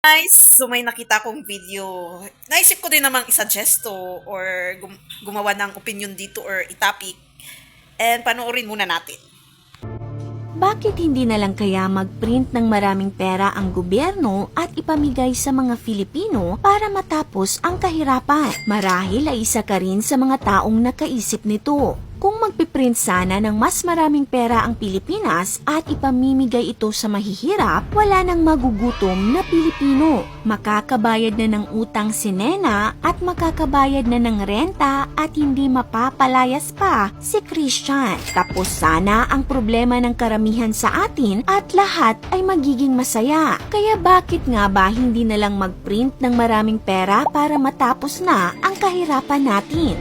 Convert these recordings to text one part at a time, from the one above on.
Guys, so may nakita kong video. Naisip ko din namang isuggest to or gumawa ng opinion dito or itopic. And panoorin muna natin. Bakit hindi na lang kaya mag-print ng maraming pera ang gobyerno at ipamigay sa mga Filipino para matapos ang kahirapan? Marahil ay isa ka rin sa mga taong nakaisip nito. Kung magpiprint sana ng mas maraming pera ang Pilipinas at ipamimigay ito sa mahihirap, wala nang magugutom na Pilipino. Makakabayad na ng utang si Nena at makakabayad na ng renta at hindi mapapalayas pa si Christian. Tapos sana ang problema ng karamihan sa atin at lahat ay magiging masaya. Kaya bakit nga ba hindi na lang mag-print ng maraming pera para matapos na ang kahirapan natin?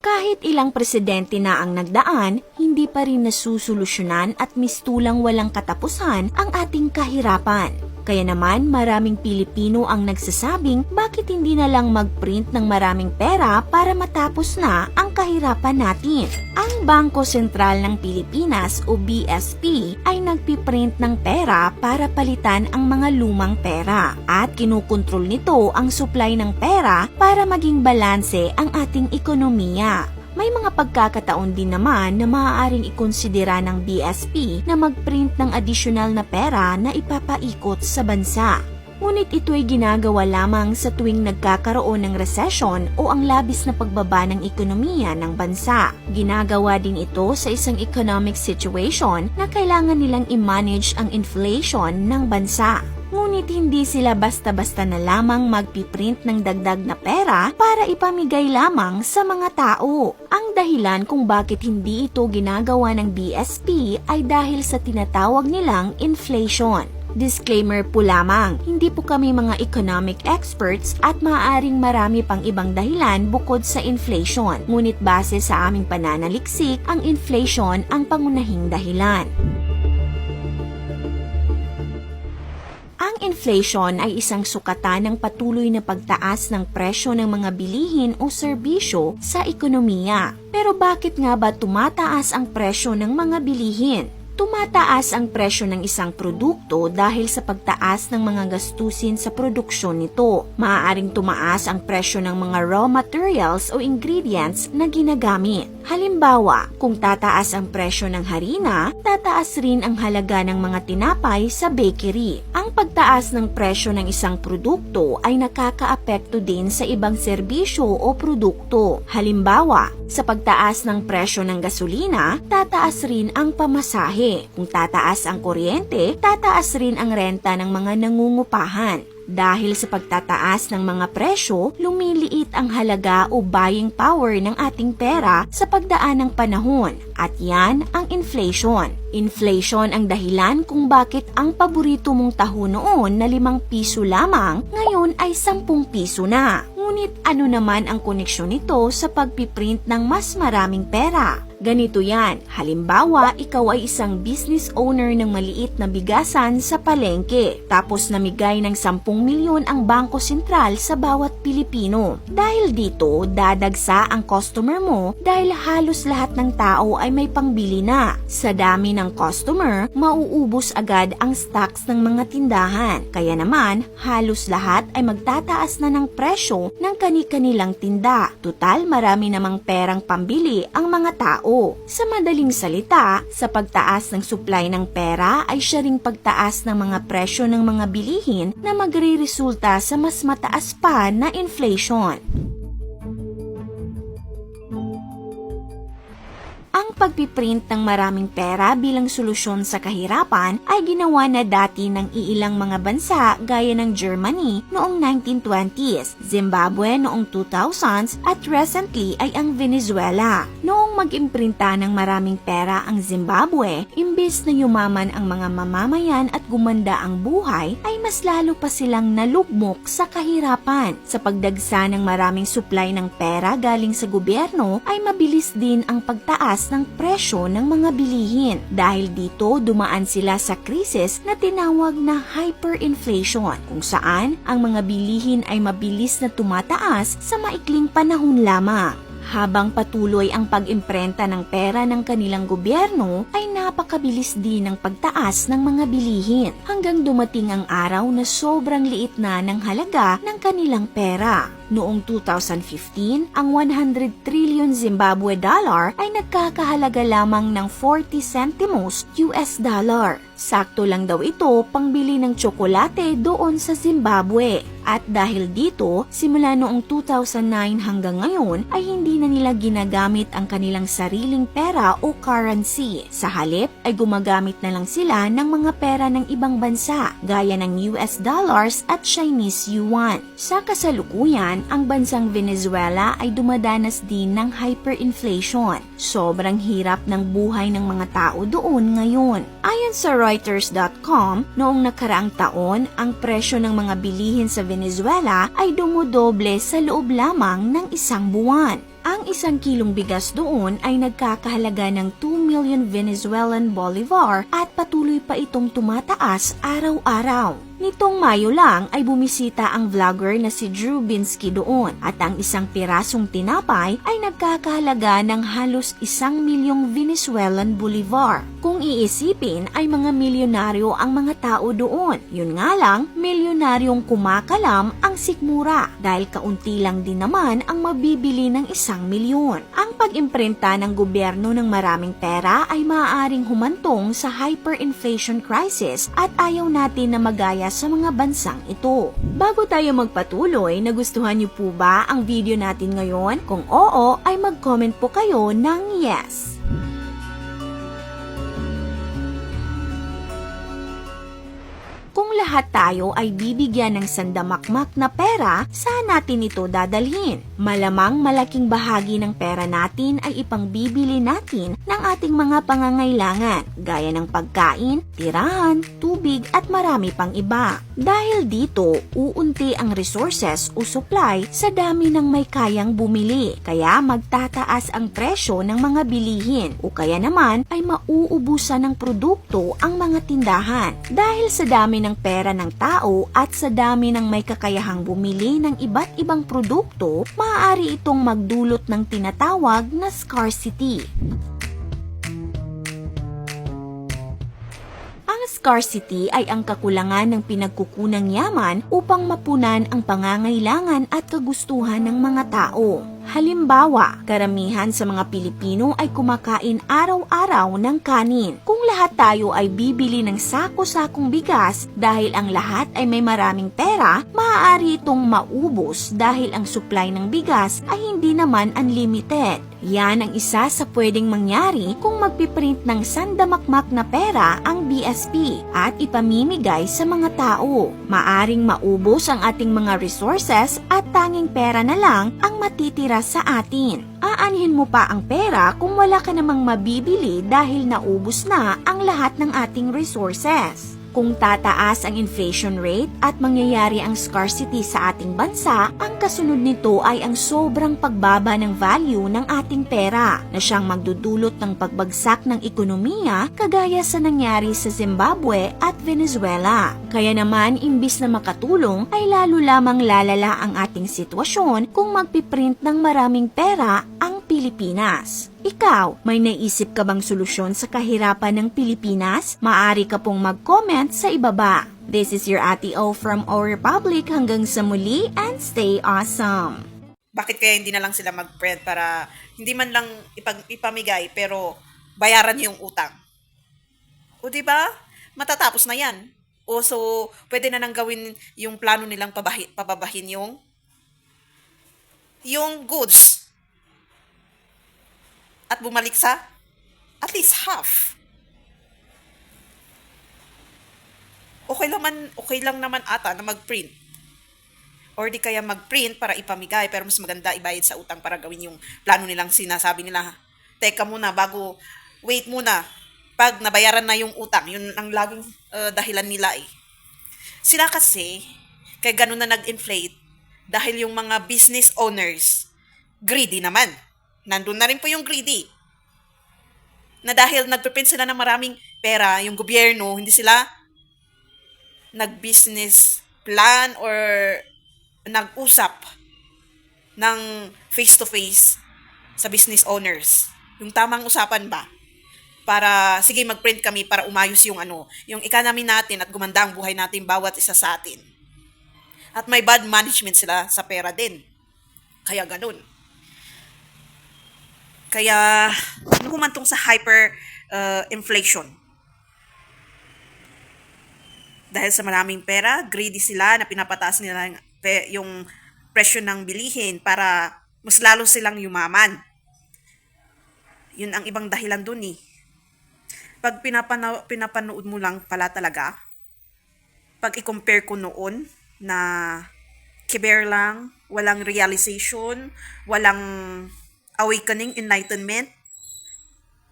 Kahit ilang presidente na ang nagdaan, hindi pa rin nasusolusyonan at mistulang walang katapusan ang ating kahirapan. Kaya naman maraming Pilipino ang nagsasabing bakit hindi na lang mag-print ng maraming pera para matapos na ang kahirapan natin. Ang Bangko Sentral ng Pilipinas o BSP ay nagpiprint ng pera para palitan ang mga lumang pera at kinukontrol nito ang supply ng pera para maging balanse ang ating ekonomiya. May mga pagkakataon din naman na maaaring ikonsidera ng BSP na mag-print ng adisyonal na pera na ipapaikot sa bansa. Ngunit ito ay ginagawa lamang sa tuwing nagkakaroon ng recession o ang labis na pagbaba ng ekonomiya ng bansa. Ginagawa din ito sa isang economic situation na kailangan nilang i-manage ang inflation ng bansa. Ngunit hindi sila basta-basta na lamang magpiprint ng dagdag na pera para ipamigay lamang sa mga tao. Ang dahilan kung bakit hindi ito ginagawa ng BSP ay dahil sa tinatawag nilang inflation. Disclaimer po lamang, hindi po kami mga economic experts at maaaring marami pang ibang dahilan bukod sa inflation. Ngunit base sa aming pananaliksik, ang inflation ang pangunahing dahilan. Ang inflation ay isang sukatan ng patuloy na pagtaas ng presyo ng mga bilihin o serbisyo sa ekonomiya. Pero bakit nga ba tumataas ang presyo ng mga bilihin? Tumataas ang presyo ng isang produkto dahil sa pagtaas ng mga gastusin sa produksyon nito. Maaaring tumaas ang presyo ng mga raw materials o ingredients na ginagamit. Halimbawa, kung tataas ang presyo ng harina, tataas rin ang halaga ng mga tinapay sa bakery. Ang pagtaas ng presyo ng isang produkto ay nakakaapekto din sa ibang serbisyo o produkto. Halimbawa, sa pagtaas ng presyo ng gasolina, tataas rin ang pamasahe. Kung tataas ang kuryente, tataas rin ang renta ng mga nangungupahan. Dahil sa pagtataas ng mga presyo, lumiliit ang halaga o buying power ng ating pera sa pagdaan ng panahon. At yan ang inflation. Inflation ang dahilan kung bakit ang paborito mong taho noon na 5 piso lamang, ngayon ay 10 piso na. Ngunit ano naman ang koneksyon nito sa pagpiprint ng mas maraming pera? Ganito yan, halimbawa ikaw ay isang business owner ng maliit na bigasan sa palengke, tapos namigay ng 10 milyon ang Bangko Sentral sa bawat Pilipino. Dahil dito, dadagsa ang customer mo dahil halos lahat ng tao ay may pangbili na. Sa dami ng customer, mauubos agad ang stocks ng mga tindahan. Kaya naman, halos lahat ay magtataas na ng presyo ng kani-kanilang tinda. Tutal, marami namang perang pambili ang mga tao. Sa madaling salita, sa pagtaas ng supply ng pera ay siya ring pagtaas ng mga presyo ng mga bilihin na magre-resulta sa mas mataas pa na inflation. Ang pagpiprint ng maraming pera bilang solusyon sa kahirapan ay ginawa na dati ng iilang mga bansa gaya ng Germany noong 1920s, Zimbabwe noong 2000s at recently ay ang Venezuela. Noong mag-imprinta ng maraming pera ang Zimbabwe, imbes na yumaman ang mga mamamayan at gumanda ang buhay, ay mas lalo pa silang nalugmok sa kahirapan. Sa pagdagsa ng maraming supply ng pera galing sa gobyerno ay mabilis din ang pagtaas ng presyo ng mga bilihin. Dahil dito, dumaan sila sa krisis na tinawag na hyperinflation, kung saan ang mga bilihin ay mabilis na tumataas sa maikling panahon lamang. Habang patuloy ang pag-imprenta ng pera ng kanilang gobyerno, ay napakabilis din ng pagtaas ng mga bilihin hanggang dumating ang araw na sobrang liit na ng halaga ng kanilang pera. Noong 2015, ang 100 trillion Zimbabwe dollar ay nagkakahalaga lamang ng 40 centimos US dollar. Sakto lang daw ito pangbili ng tsokolate doon sa Zimbabwe. At dahil dito, simula noong 2009 hanggang ngayon ay hindi na nila ginagamit ang kanilang sariling pera o currency. Sa halip ay gumagamit na lang sila ng mga pera ng ibang bansa gaya ng US dollars at Chinese yuan. Sa kasalukuyan, ang bansang Venezuela ay dumadanas din ng hyperinflation. Sobrang hirap ng buhay ng mga tao doon ngayon. Ayon sa Reuters.com, noong nakaraang taon, ang presyo ng mga bilihin sa Venezuela ay dumodoble sa loob lamang ng isang buwan. Ang isang kilong bigas doon ay nagkakahalaga ng 2 million Venezuelan bolivar at patuloy pa itong tumataas araw-araw. Nitong Mayo lang ay bumisita ang vlogger na si Drew Binsky doon at ang isang pirasong tinapay ay nagkakahalaga ng halos 1 milyong Venezuelan bolivar. Kung iisipin ay mga milyonaryo ang mga tao doon. Yun nga lang, milyonaryong kumakalam ang sikmura dahil kaunti lang din naman ang mabibili ng 1 milyon. Ang pag-imprenta ng gobyerno ng maraming pera ay maaaring humantong sa hyperinflation crisis at ayaw natin na magaya sa mga bansang ito. Bago tayo magpatuloy, nagustuhan niyo po ba ang video natin ngayon? Kung oo, ay mag-comment po kayo ng yes. Kung lahat tayo ay bibigyan ng sandamakmak na pera, saan natin ito dadalhin? Malamang malaking bahagi ng pera natin ay ipangbibili natin ng ating mga pangangailangan, gaya ng pagkain, tirahan, tubig at marami pang iba. Dahil dito, uunti ang resources o supply sa dami ng may kayang bumili, kaya magtataas ang presyo ng mga bilihin o kaya naman ay mauubusan ng produkto ang mga tindahan. Dahil sa dami ng pera ng tao at sa dami ng may kakayahang bumili ng iba't ibang produkto, maaari itong magdulot ng tinatawag na scarcity. Ang scarcity ay ang kakulangan ng pinagkukunang yaman upang mapunan ang pangangailangan at kagustuhan ng mga tao. Halimbawa, karamihan sa mga Pilipino ay kumakain araw-araw ng kanin. Kung lahat tayo ay bibili ng sako-sakong bigas dahil ang lahat ay may maraming pera, maaari itong maubos dahil ang supply ng bigas ay hindi naman unlimited. Yan ang isa sa pwedeng mangyari kung magpiprint ng sandamakmak na pera ang BSP at ipamimigay sa mga tao. Maaring maubos ang ating mga resources at tanging pera na lang ang matitira sa atin. Aanhin mo pa ang pera kung wala ka namang mabibili dahil naubos na ang lahat ng ating resources. Kung tataas ang inflation rate at mangyayari ang scarcity sa ating bansa, ang kasunod nito ay ang sobrang pagbaba ng value ng ating pera na siyang magdudulot ng pagbagsak ng ekonomiya kagaya sa nangyari sa Zimbabwe at Venezuela. Kaya naman, imbis na makatulong, ay lalo lamang lalala ang ating sitwasyon kung magpiprint ng maraming pera ang Pilipinas. Ikaw, may naisip ka bang solusyon sa kahirapan ng Pilipinas? Maaari ka pong mag-comment sa ibaba. This is your Ate O from O Republic. Hanggang sa muli and stay awesome! Bakit kaya hindi na lang sila mag-print para hindi man lang ipamigay pero bayaran yung utang? O di ba? Matatapos na yan. O so, pwede na nang gawin yung plano nilang pababahin yung goods. At bumalik sa at least half. Okay lang naman ata na mag-print. Or di kaya mag-print para ipamigay, pero mas maganda ibayad sa utang para gawin yung plano nilang sinasabi nila. Teka muna, wait muna. Pag nabayaran na yung utang, yun ang laging dahilan nila eh. Sila kasi, kaya ganun na nag-inflate, dahil yung mga business owners, greedy naman. Nandun na rin po yung greedy. Na dahil nagpiprint sila ng maraming pera, yung gobyerno, hindi sila nag-business plan or nag-usap ng face-to-face sa business owners. Yung tamang usapan ba? Para, sige, mag-print kami para umayos yung yung economy natin at gumanda ang buhay natin bawat isa sa atin. At may bad management sila sa pera din. Kaya ganun. Kaya, humantong sa inflation. Dahil sa maraming pera, greedy sila na pinapataas nila yung presyo ng bilihin para mas lalo silang yumaman. Yun ang ibang dahilan dun eh. Pag pinapanood mo lang pala talaga, pag i-compare ko noon na kiber lang, walang realization, walang awakening, enlightenment,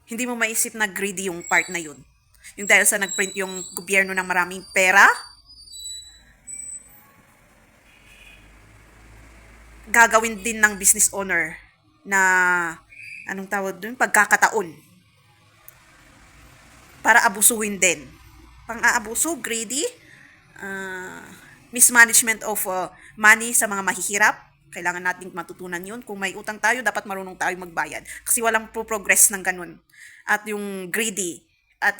hindi mo maisip na greedy yung part na yun. Yung dahil sa nagprint yung gobyerno ng maraming pera, gagawin din ng business owner na, anong tawag dun, pagkakataon. Para abusuhin din. Pang-aabuso, greedy, mismanagement of money sa mga mahihirap. Kailangan nating matutunan yun. Kung may utang tayo, dapat marunong tayo magbayad. Kasi walang progress ng ganun. At yung greedy at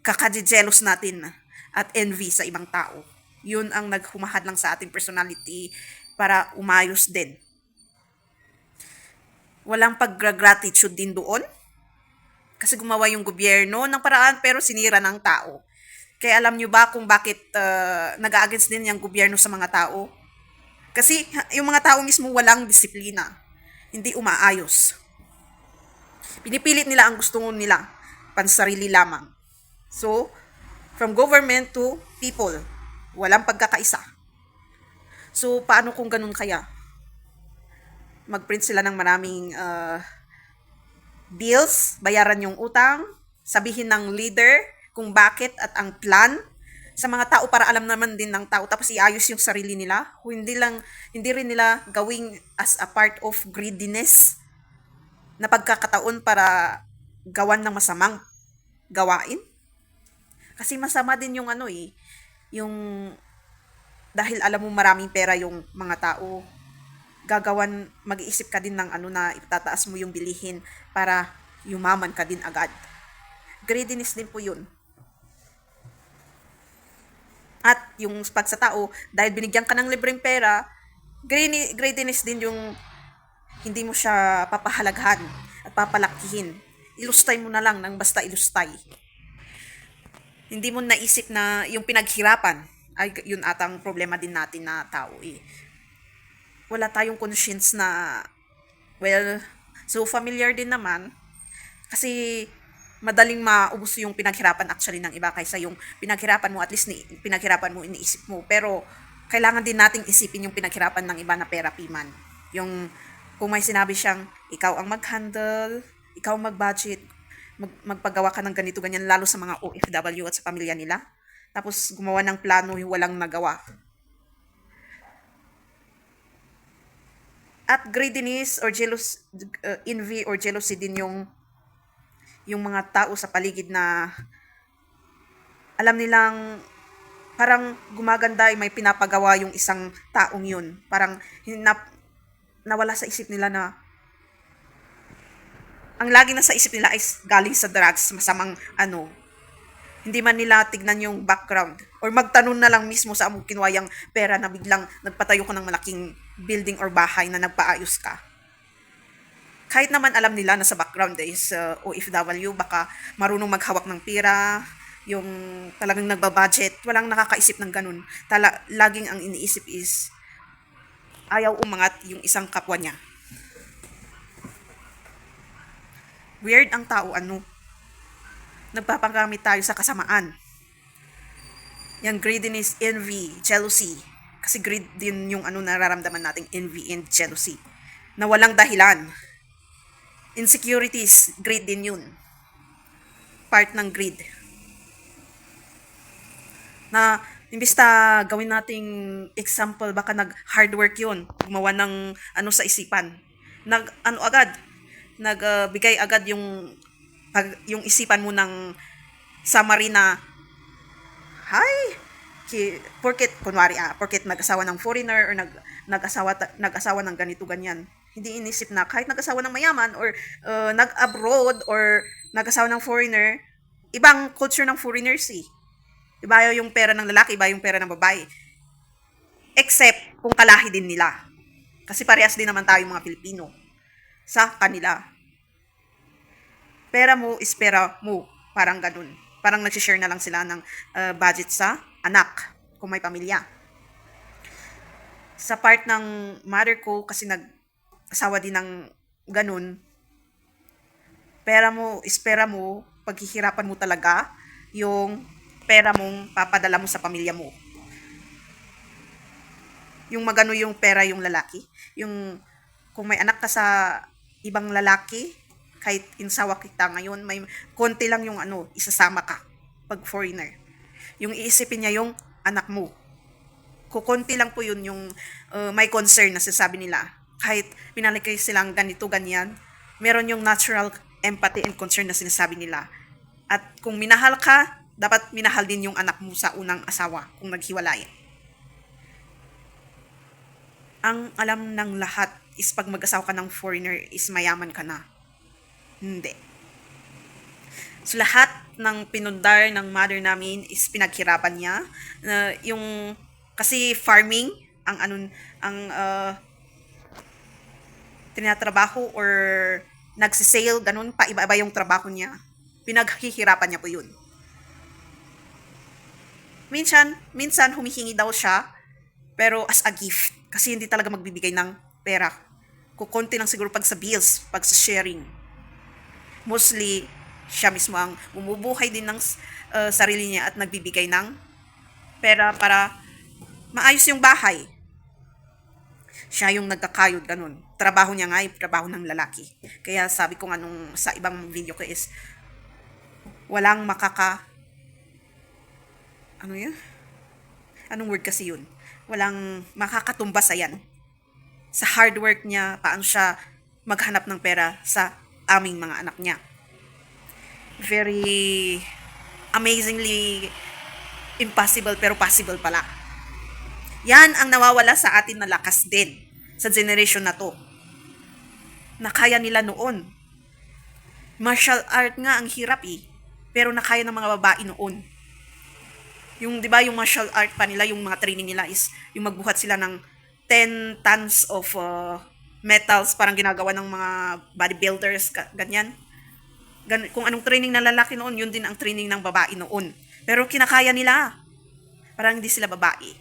kakajealous natin at envy sa ibang tao. Yun ang naghumahad lang sa ating personality para umayos din. Walang pag-gratitude din doon. Kasi gumawa yung gobyerno ng paraan pero sinira ng tao. Kaya alam nyo ba kung bakit nag-a-against din yung gobyerno sa mga tao? Kasi yung mga tao mismo walang disiplina. Hindi umaayos. Pinipilit nila ang gusto nila. Pansarili lamang. So, from government to people, walang pagkakaisa. So, paano kung ganun kaya? Mag-print sila ng maraming bills, bayaran yung utang, sabihin ng leader kung bakit at ang plan sa mga tao para alam naman din ng tao tapos iayos yung sarili nila. Hindi rin nila gawing as a part of greediness na pagkakataon para gawan ng masamang gawain. Kasi masama din yung yung dahil alam mo maraming pera yung mga tao, mag-iisip ka din ng na itataas mo yung bilihin para yumaman ka din agad. Greediness din po yun. At yung pag sa tao, dahil binigyan ka ng libreng pera, greediness din yung hindi mo siya papahalaghan at papalakihin. Ilustay mo na lang nang basta ilustay. Hindi mo naisip na yung pinaghirapan, ay yun atang problema din natin na tao eh. Wala tayong conscience na, so familiar din naman, kasi madaling maubos yung pinaghirapan actually ng iba kaysa yung pinaghirapan mo, at least pinaghirapan mo, iniisip mo. Pero kailangan din nating isipin yung pinaghirapan ng iba na therapy man. Yung kung may sinabi siyang ikaw ang mag-handle, ikaw mag-budget, magpagawa ka ng ganito ganyan, lalo sa mga OFW at sa pamilya nila. Tapos gumawa ng plano yung walang nagawa. At greediness or envy or jealousy din yung mga tao sa paligid na alam nilang parang gumaganda ay may pinapagawa yung isang taong yun. Parang nawala sa isip nila na ang lagi na sa isip nila ay galing sa drugs, masamang hindi man nila tignan yung background or magtanong na lang mismo sa among kinuwayang pera na biglang nagpatayo ko ng malaking building or bahay na nagpaayos ka. Kahit naman alam nila na sa background is OFW, baka marunong maghawak ng pera, yung talagang nagbabudget, walang nakakaisip ng ganun. Laging ang iniisip is ayaw umangat yung isang kapwa niya. Weird ang tao, nagpapagamit tayo sa kasamaan. Yung greediness, envy, jealousy. Kasi greed din yung nararamdaman nating envy and jealousy. Na walang dahilan. Insecurities, greed din yun. Part ng greed. Na imbis na gawin nating example, baka nag-hard work yun. Gumawa ng sa isipan. Nagbigay agad yung isipan mo ng summary na porket nag-asawa ng foreigner or nag-asawa ng ganito ganyan, Hindi inisip na kahit nag-asawa ng mayaman or nag-abroad or nag-asawa ng foreigner, ibang culture ng foreigners eh. Iba yung pera ng lalaki, iba yung pera ng babae. Except kung kalahi din nila. Kasi parehas din naman tayo mga Pilipino sa kanila. Pera mo is pera mo. Parang ganun. Parang nag-share na lang sila ng budget sa anak kung may pamilya. Sa part ng mother ko, kasi nag-asawa din ng ganun, pera mo is pera mo, paghihirapan mo talaga yung pera mong papadala mo sa pamilya mo. Yung magano yung pera yung lalaki. Yung kung may anak ka sa ibang lalaki, kahit insawa kita ngayon, may konti lang yung isasama ka pag foreigner. Yung iisipin niya yung anak mo. Kukunti lang po yun yung may concern na sasabi nila. Kahit pinalagay silang ganito, ganyan, meron yung natural empathy and concern na sinasabi nila. At kung minahal ka, dapat minahal din yung anak mo sa unang asawa kung naghiwalay. Ang alam ng lahat is pag mag-asawa ka ng foreigner is mayaman ka na. Hindi. So lahat ng pinundar ng mother namin is pinaghirapan niya. Kasi farming ang tinatrabaho or nagsisale, ganun, pa iba-iba yung trabaho niya. Pinaghihirapan niya po yun. Minsan humihingi daw siya, pero as a gift. Kasi hindi talaga magbibigay ng pera. Kukunti lang siguro pag sa bills, pag sa sharing. Mostly, siya mismo ang bumubuhay din ng sarili niya at nagbibigay ng pera para maayos yung bahay. Siya yung nagkakayod, ganun. Trabaho niya nga ay trabaho ng lalaki. Kaya sabi ko nga sa ibang video ko is, walang ano yun? Anong word kasi yun? Walang makakatumbas ayan. Sa hard work niya, paano siya maghanap ng pera sa aming mga anak niya. Very amazingly impossible pero possible pala. Yan ang nawawala sa atin na lakas din sa generation na to. Na kaya nila noon. Martial art nga ang hirap eh. Pero nakaya ng mga babae noon. Yung, di ba, yung martial art pa nila, yung mga training nila is yung magbuhat sila ng 10 tons of metals, parang ginagawa ng mga bodybuilders, ganyan. Kung anong training ng lalaki noon, yun din ang training ng babae noon. Pero kinakaya nila. Parang hindi sila babae.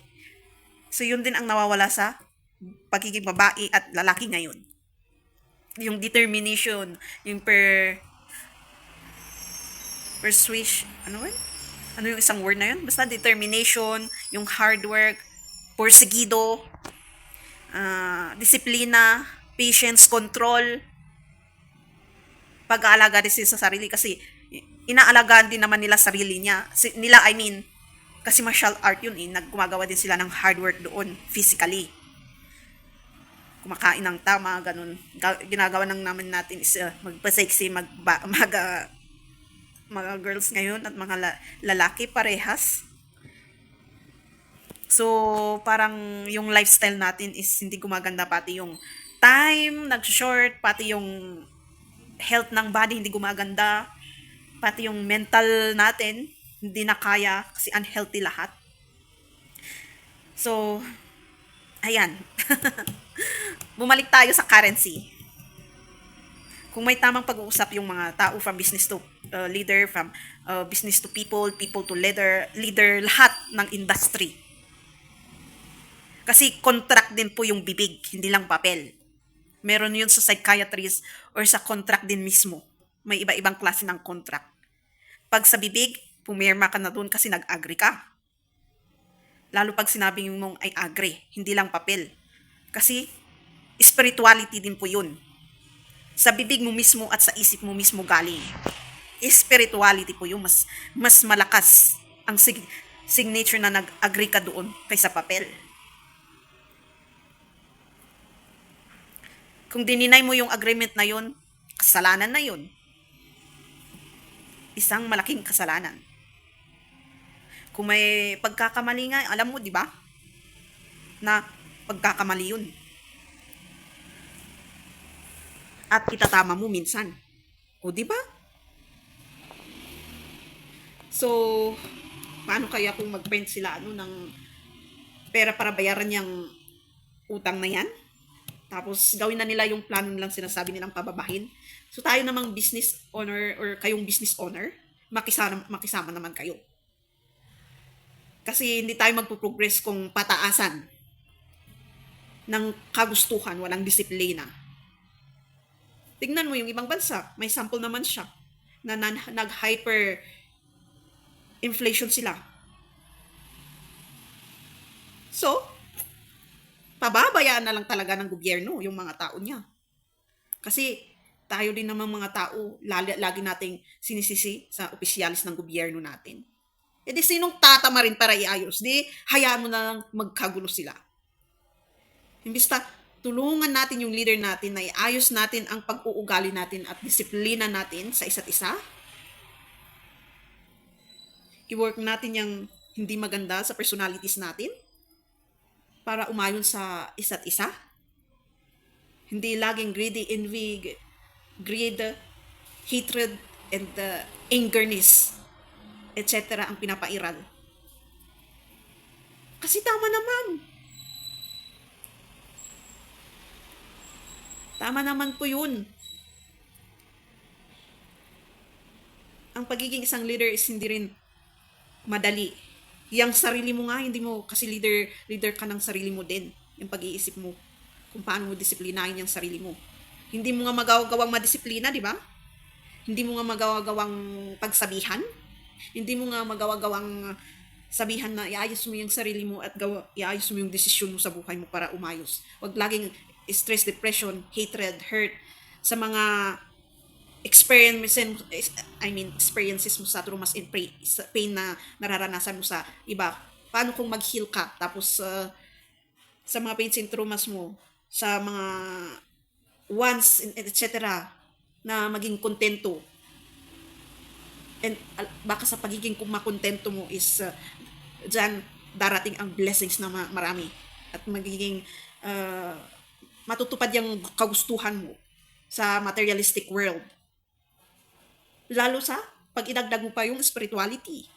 So, yun din ang nawawala sa pagiging babae at lalaki ngayon. Yung determination, yung persuasion, ano yung isang word na yun? Basta determination, yung hard work, porsigido, disiplina, patience, control, pag-aalaga din sa sarili kasi inaalagaan din naman nila sarili nila, kasi martial art yun eh, gumagawa din sila ng hard work doon, physically. Kumakain ng tama, ganun. Ginagawa naman natin is magpa-sexy, mga girls ngayon at mga lalaki parehas. So, parang yung lifestyle natin is hindi gumaganda, pati yung time, nag-short, pati yung health ng body hindi gumaganda, pati yung mental natin hindi na kaya kasi unhealthy lahat. So, ayan. Bumalik tayo sa currency. Kung may tamang pag-uusap yung mga tao from business to leader, from business to people, people to leader, lahat ng industry. Kasi contract din po yung bibig, hindi lang papel. Meron yun sa psychiatrist or sa contract din mismo. May iba-ibang klase ng contract. Pag sa bibig, pumirma ka na doon kasi nag-agree ka. Lalo pag sinabi mong ay agree, hindi lang papel. Kasi spirituality din po yun. Sa bibig mo mismo at sa isip mo mismo galing. Spirituality po yung mas malakas ang signature na nag-agree ka doon kaysa papel. Kung dininay mo yung agreement na yun, kasalanan na yun. Isang malaking kasalanan. Kung may pagkakamali nga, alam mo, di ba? Na pagkakamali yun. at itatama mo minsan. O, di ba? So, paano kaya kung mag-print sila ng pera para bayaran yung utang na yan? Tapos, gawin na nila yung plano nilang sinasabi nilang pababahin. So, tayo namang business owner or kayong business owner, makisama naman kayo. Kasi hindi tayo magpo-progress kung pataasan ng kagustuhan, walang disiplina. Tingnan mo yung ibang bansa, may sample naman siya na nag-hyper inflation sila. So, pababayaan na lang talaga ng gobyerno yung mga tao niya. Kasi tayo din naman mga tao, lagi nating sinisisi sa opisyalis ng gobyerno natin. E di sinong tatama rin para iayos? Di hayaan mo na lang magkagulo sila. Imbis na tulungan natin yung leader natin na iayos natin ang pag-uugali natin at disiplina natin sa isa't isa. I-work natin yung hindi maganda sa personalities natin para umayon sa isa't isa. Hindi laging greedy, envy, greed, hatred, and angerness, etc. ang pinapairal. Kasi tama naman. Tama naman po yun. Ang pagiging isang leader is hindi rin madali. Yang sarili mo nga, hindi mo, kasi leader ka ng sarili mo din. Yung pag-iisip mo, kung paano mo disiplinahin yung sarili mo. Hindi mo nga magawang madisiplina, di ba? Hindi mo nga magawang pagsabihan. Hindi mo nga magawang sabihan na iayos mo yung sarili mo at iayos mo yung desisyon mo sa buhay mo para umayos. Huwag laging stress, depression, hatred, hurt sa mga experiences mo sa traumas and pain na nararanasan mo sa iba. Paano kung mag-heal ka tapos sa mga pains and traumas mo, sa mga wants, etc. na maging kontento. And baka sa pagiging makontento mo is dyan darating ang blessings na marami at magiging matutupad yung kagustuhan mo sa materialistic world. Lalo sa pag idagdag mo pa yung spirituality.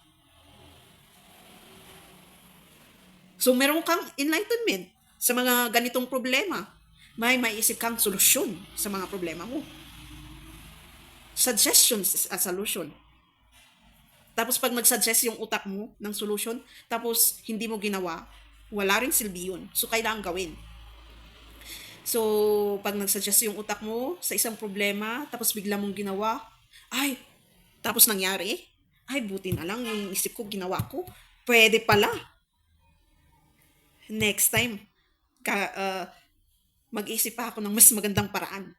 So meron kang enlightenment sa mga ganitong problema. May maiisip kang solusyon sa mga problema mo. Suggestions is a solution. Tapos pag nag-suggest yung utak mo ng solution, tapos hindi mo ginawa, wala rin silbi yun. So kailangan gawin. So, pag nag-suggest yung utak mo sa isang problema, tapos bigla mong ginawa, tapos nangyari, buti na lang yung isip ko, ginawa ko. Pwede pala. Next time, mag-isip pa ako ng mas magandang paraan.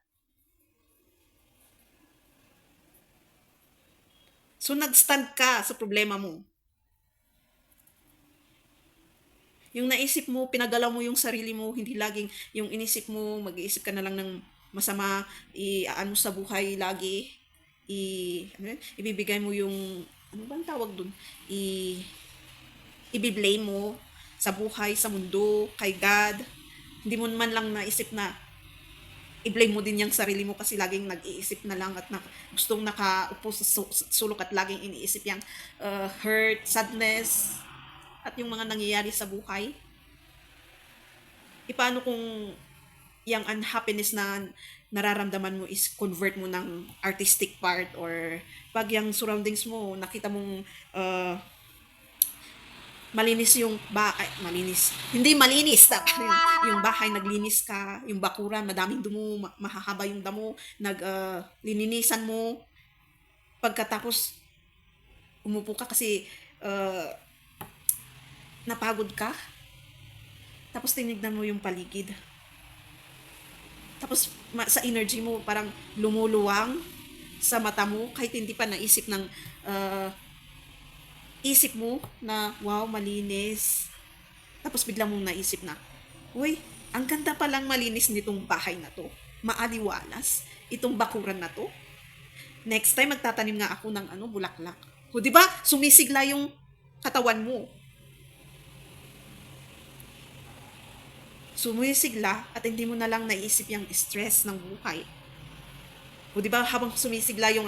So, nag-stand ka sa problema mo. Yung naisip mo, pinagalaw mo yung sarili mo, hindi laging yung inisip mo, mag-iisip ka na lang ng masama, ano sa buhay lagi, ibibigay mo yung, ano bang tawag dun? Ibiblame mo sa buhay, sa mundo, kay God. Hindi mo man lang naisip na i-blame mo din yung sarili mo kasi laging nag-iisip na lang at gustong nakaupo sa sulok at laging iniisip yung hurt, sadness, at yung mga nangyayari sa buhay. Paano kung yung unhappiness na nararamdaman mo is convert mo ng artistic part, or pag yung surroundings mo, nakita mong malinis yung bahay, hindi malinis, yung bahay, naglinis ka, yung bakuran, madaming dumo, mahahaba yung damo, lininisan mo, pagkatapos, umupo ka kasi napagod ka, tapos tinignan mo yung paligid, tapos sa energy mo parang lumuluwang sa mata mo kahit hindi pa naisip ng isip mo na wow, malinis, tapos biglang mong naisip na, uy, ang ganda palang malinis nitong bahay na to, maaliwalas itong bakuran na to, next time magtatanim nga ako ng bulaklak. O di ba sumisigla yung katawan mo, sumisigla at hindi mo na lang naisip yung stress ng buhay. O di ba habang sumisigla yung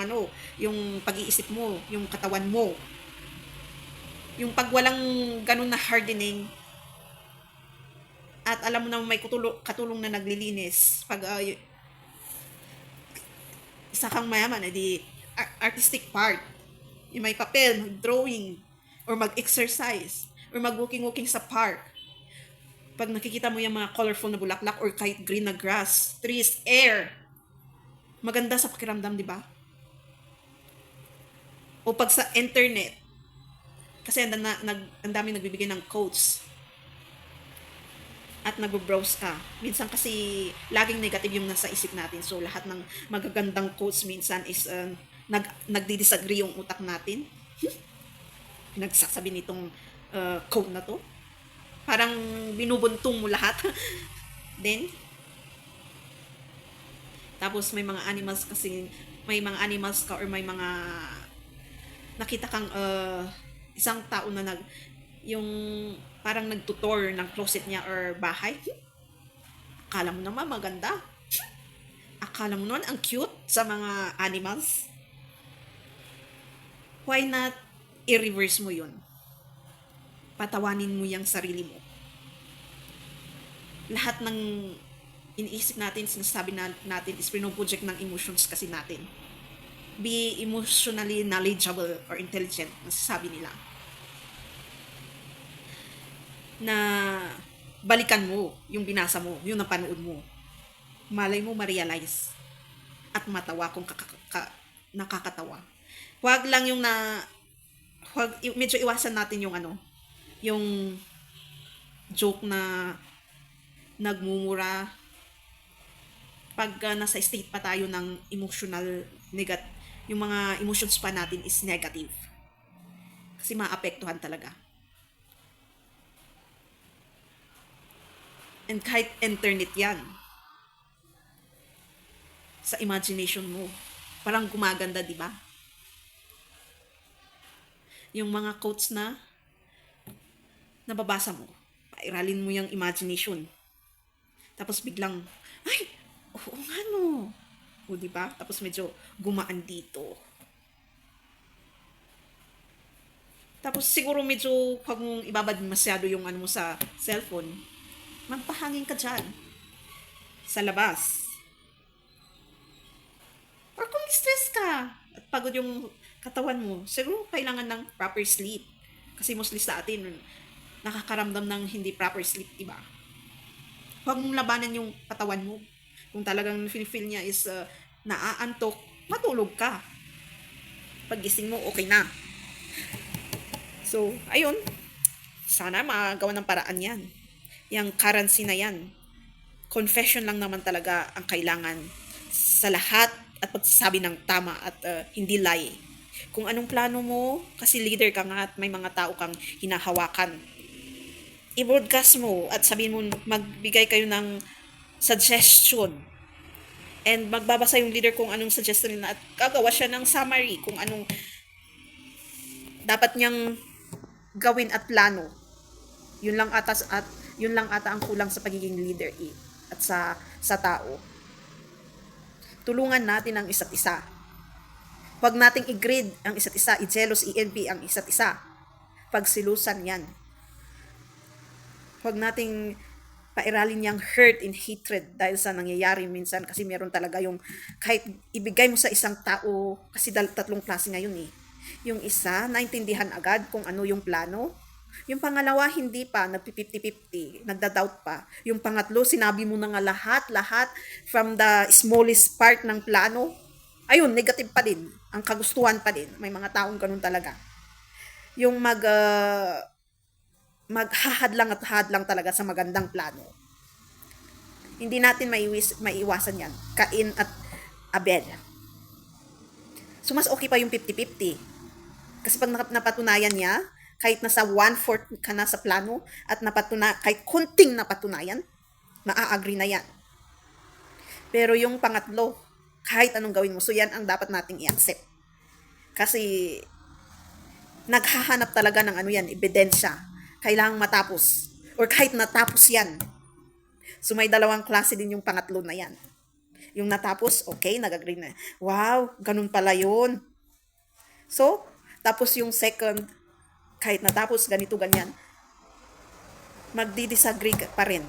yung pag-iisip mo, yung katawan mo, yung pag walang ganun na hardening, at alam mo na may katulong na naglilinis, pag isa kang mayaman, edi artistic part, yung may papel, mag-drawing, or mag-exercise, or mag-walking-walking sa park. Pag nakikita mo yung mga colorful na bulaklak or kahit green na grass, trees, air, maganda sa pakiramdam, di ba? O pag sa internet, kasi ang dami nagbibigay ng quotes at nag-browse ka. Minsan kasi laging negative yung nasa isip natin. So lahat ng magagandang quotes minsan is nagdi-disagree yung utak natin. Nagsasabi nitong quote na to. Parang binubuntong mo lahat. Then, tapos may mga animals kasi, may mga animals ka or may mga nakita kang isang tao na yung parang nagtutor ng closet niya or bahay. Akala mo naman maganda. Akala mo naman ang cute sa mga animals. Why not i-reverse mo yun? Patawanin mo yung sarili mo. Lahat ng iniisip natin, sinasabi natin is pinoproject ng emotions kasi natin. Be emotionally knowledgeable or intelligent, nasasabi nila. Na balikan mo yung binasa mo, yung napanood mo. Malay mo ma-realize at matawa kung nakakatawa. Huwag lang yung medyo iwasan natin yung yung joke na nagmumura pag nasa state pa tayo ng emotional yung mga emotions pa natin is negative. Kasi maapektuhan talaga. And kahit internet yan, sa imagination mo, parang gumaganda, di ba? Yung mga quotes na nababasa mo, pairalin mo yung imagination. Tapos biglang, ay, oo nga no. O di ba? Tapos medyo gumaan dito. Tapos siguro medyo pag mong ibabad masyado yung mo sa cellphone, magpahangin ka dyan sa labas. Or kung stress ka at pagod yung katawan mo, siguro kailangan ng proper sleep. Kasi mostly sa atin, nakakaramdam ng hindi proper sleep, diba? Huwag mong labanan yung katawan mo. Kung talagang feel niya is naaantok, matulog ka. Paggising mo, okay na. So, ayun. Sana magawa ng paraan yan. Yang currency na yan. Confession lang naman talaga ang kailangan sa lahat at pagsasabi ng tama at hindi lie. Kung anong plano mo, kasi leader ka nga at may mga tao kang hinahawakan. I-broadcast mo at sabihin mo, magbigay kayo ng suggestion. And magbabasa yung leader kung anong suggestion nila at gagawa siya ng summary kung anong dapat niyang gawin at plano. Yun lang ata ang kulang sa pagiging leader at sa tao. Tulungan natin ang isa't isa. Huwag nating i-greed ang isa't isa, i-jealous, i-envy ang isa't isa. Pagsilusan yan. Huwag nating pairalin yung hurt and hatred dahil sa nangyayari minsan kasi meron talaga yung kahit ibigay mo sa isang tao kasi tatlong klase ngayon Yung isa, naintindihan agad kung ano yung plano. Yung pangalawa, hindi pa, nagpi-50-50, nagda-doubt pa. Yung pangatlo, sinabi mo na nga lahat from the smallest part ng plano. Ayun, negative pa din. Ang kagustuhan pa din. May mga taong ganun talaga. Yung maghahadlang at hadlang talaga sa magandang plano. Hindi natin maiiwasan yan. Cain at Abel. So, mas okay pa yung 50-50. Kasi pag napatunayan niya, kahit nasa 1/4 ka na sa plano at kahit kunting napatunayan, maa-agree na yan. Pero yung pangatlo, kahit anong gawin mo, so yan ang dapat nating i-accept. Kasi naghahanap talaga ng ebidensya. Kailangang matapos. Or kahit natapos yan. So may dalawang klase din yung pangatlo na yan. Yung natapos, okay, nag-agree na. Wow, ganun pala yun. So, tapos yung second, kahit natapos ganito, ganyan, magdi-disagree pa rin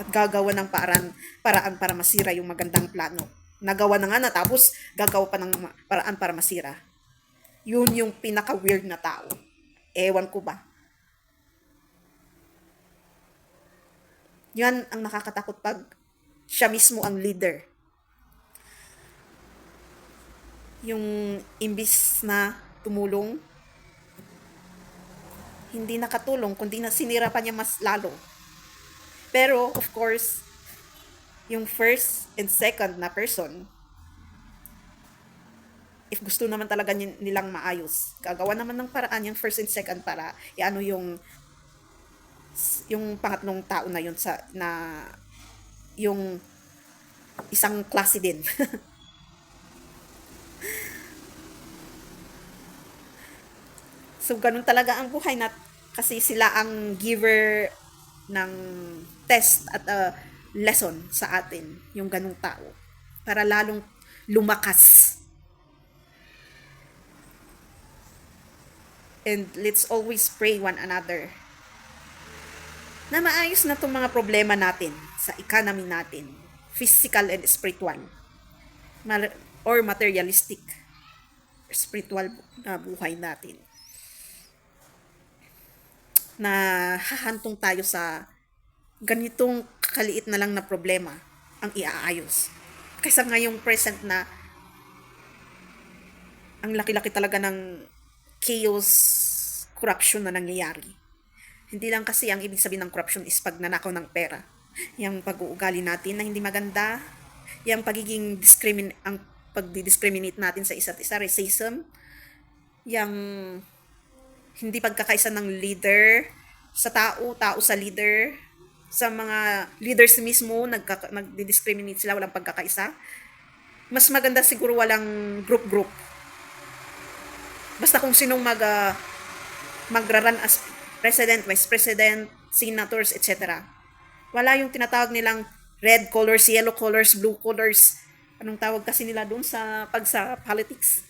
at gagawa ng paraan para masira yung magandang plano. Nagawa na nga natapos gagawa pa ng paraan para masira. Yun yung pinaka-weird na tao. Ewan ko ba. Yan ang nakakatakot pag siya mismo ang leader. Yung imbis na tumulong, hindi nakatulong, kundi na sinira pa niya mas lalo. Pero, of course, yung first and second na person, if gusto naman talaga nilang maayos, gagawa naman ng paraan yung first and second para iano yung pangatlong tao na yun na yung isang klase din. So, ganun talaga ang buhay kasi sila ang giver ng test at lesson sa atin, yung ganung tao. Para lalong lumakas. And let's always pray one another na maayos na itong mga problema natin sa economy natin, physical and spiritual, or materialistic, spiritual na buhay natin. Na hahantong tayo sa ganitong kakaliit na lang na problema ang iaayos. Kaysa ngayong present na ang laki-laki talaga ng chaos, corruption na nangyayari. Hindi lang kasi ang ibig sabihin ng corruption is pagnanakaw ng pera. Yung pag-uugali natin na hindi maganda, yung pagiging ang pagdi-discriminate natin sa isa't isa, racism, yung hindi pagkakaisa ng leader sa tao sa leader, sa mga leaders mismo, nagdi-discriminate sila, walang pagkakaisa. Mas maganda siguro walang group. Basta kung sinong magra-run as president, vice president, senators, etc. Wala yung tinatawag nilang red colors, yellow colors, blue colors. Anong tawag kasi nila doon sa politics?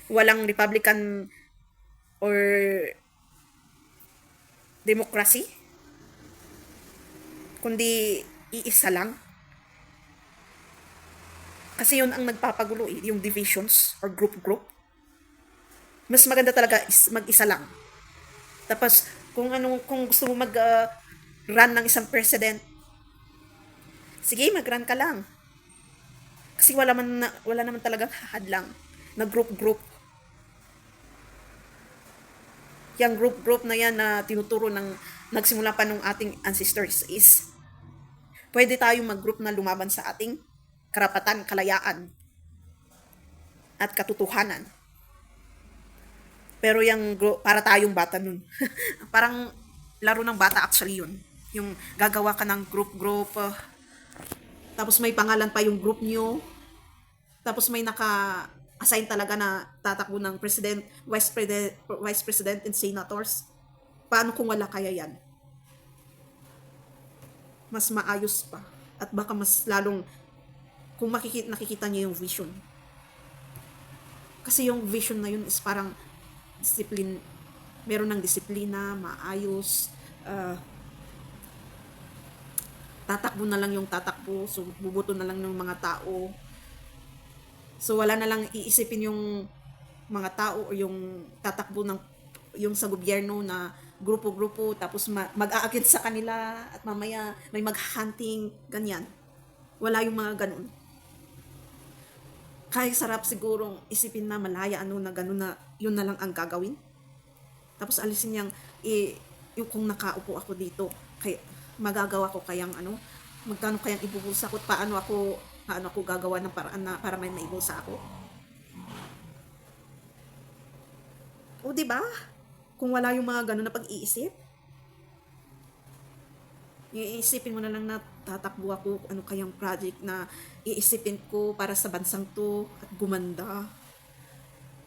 Walang Republican or democracy, kundi iisa lang. Kasi yun ang nagpapagulo, yung divisions or group. Mas maganda talaga is mag-isa lang. Tapos kung gusto mo run ng isang president, sige, mag-run ka lang. Kasi wala naman talagang hadlang na group. Yung group na yan na tinuturo nagsimula pa nung ating ancestors is pwede tayong mag-group na lumaban sa ating karapatan, kalayaan, at katotohanan. Pero yung para tayong bata nun. Parang laro ng bata actually yun. Yung gagawa ka ng group, tapos may pangalan pa yung group nyo, tapos may naka-assign talaga na tatakbo ng president, vice president, and senators. Paano kung wala kaya yan? Mas maayos pa. At baka mas lalong, kung nakikita niyo yung vision. Kasi yung vision na yun is parang meron ng disiplina, maayos, tatakbo na lang yung tatakbo, so bubuto na lang ng mga tao. So wala na lang iisipin yung mga tao o yung tatakbo yung sa gobyerno na grupo, tapos mag-aakit sa kanila at mamaya may mag-hunting, ganyan. Wala yung mga ganun. Kaya sarap sigurong isipin na malaya na ganun na yun na lang ang gagawin. Tapos alisin yung kung nakaupo ako dito, kaya magagawa ko kayang magkano kayang ibubulsa ko, paano ako gagawa ng paraan na para may maibulsa ako. O di ba? Kung wala yung mga ganun na pag-iisip, iisipin mo na lang na tatakbo ako, ano kayang project na iisipin ko para sa bansang to at gumanda,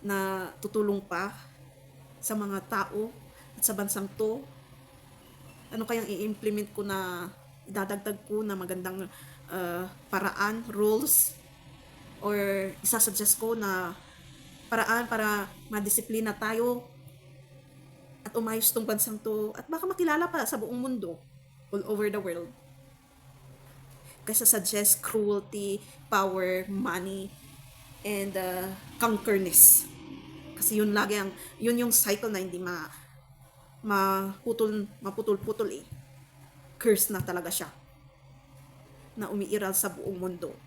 na tutulong pa sa mga tao at sa bansang to. Ano kayang i-implement ko na idadagdag ko na magandang paraan, rules, or isasuggest ko na paraan para madisiplina tayo at umayos tong bansang to at baka makilala pa sa buong mundo, all over the world. Kaysa suggest cruelty, power, money, and conquerness. Kasi yun lagi yun yung cycle na hindi maputol-putol eh. Curse na talaga siya na umiiral sa buong mundo.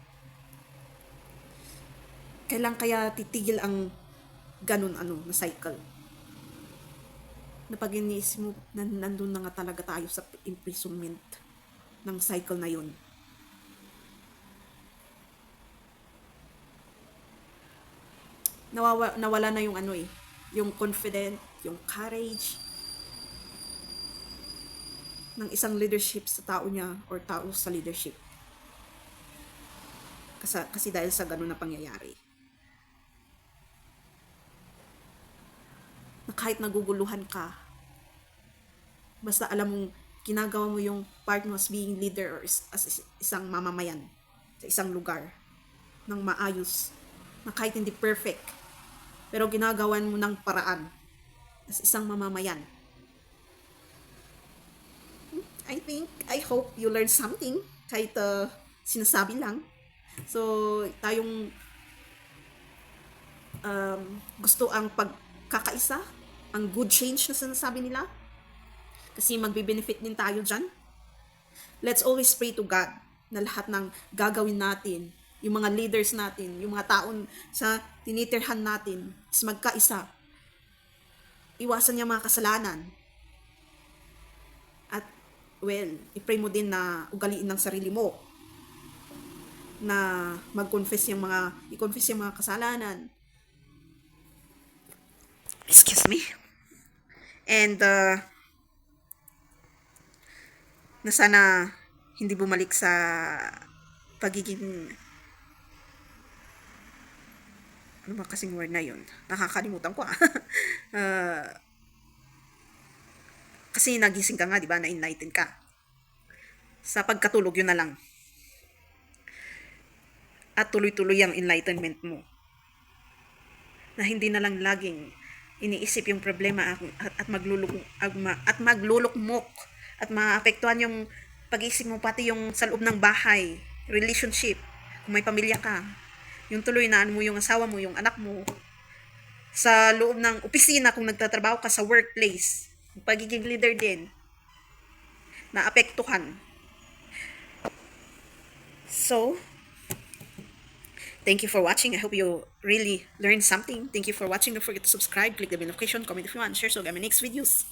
Kailan kaya titigil ang ganun na cycle? Na pag iniisip mo, nandun na nga talaga tayo sa imprisonment ng cycle na yun. Nawala na yung yung confident, yung courage ng isang leadership sa tao niya or tao sa leadership. Kasi dahil sa ganun na pangyayari. Na kahit naguguluhan ka, basta alam mong ginagawa mo yung part mo as being leader or as isang mamamayan sa isang lugar ng maayos, na kahit hindi perfect, pero ginagawan mo ng paraan as isang mamamayan. I hope you learn something kahit sinasabi lang. So, tayong gusto ang pagkakaisa, ang good change na sinasabi nila. Kasi magbe-benefit din tayo dyan. Let's always pray to God na lahat ng gagawin natin, yung mga leaders natin, yung mga taon sa tinitirhan natin, is magkaisa. Iwasan niya mga kasalanan. At, i-pray mo din na ugaliin ng sarili mo. Na i-confess yung mga kasalanan. Excuse me. And, na sana hindi bumalik sa pagiging ano ba kasing word na yun? Nakakalimutan ko kasi nagising ka nga, di ba? Na-enlighten ka. Sa pagkatulog, yun na lang. At tuloy-tuloy ang enlightenment mo. Na hindi na lang laging iniisip yung problema at maglulukmok at maapektuhan yung pag-iisip mo pati yung sa loob ng bahay, relationship, kung may pamilya ka. Yung tuloy na mo yung asawa mo, yung anak mo, sa loob ng opisina kung nagtatrabaho ka sa workplace, pagiging leader din, naapektuhan. So, thank you for watching. I hope you really learned something. Thank you for watching. Don't forget to subscribe, click the bell notification, comment if you want, share so get my next videos.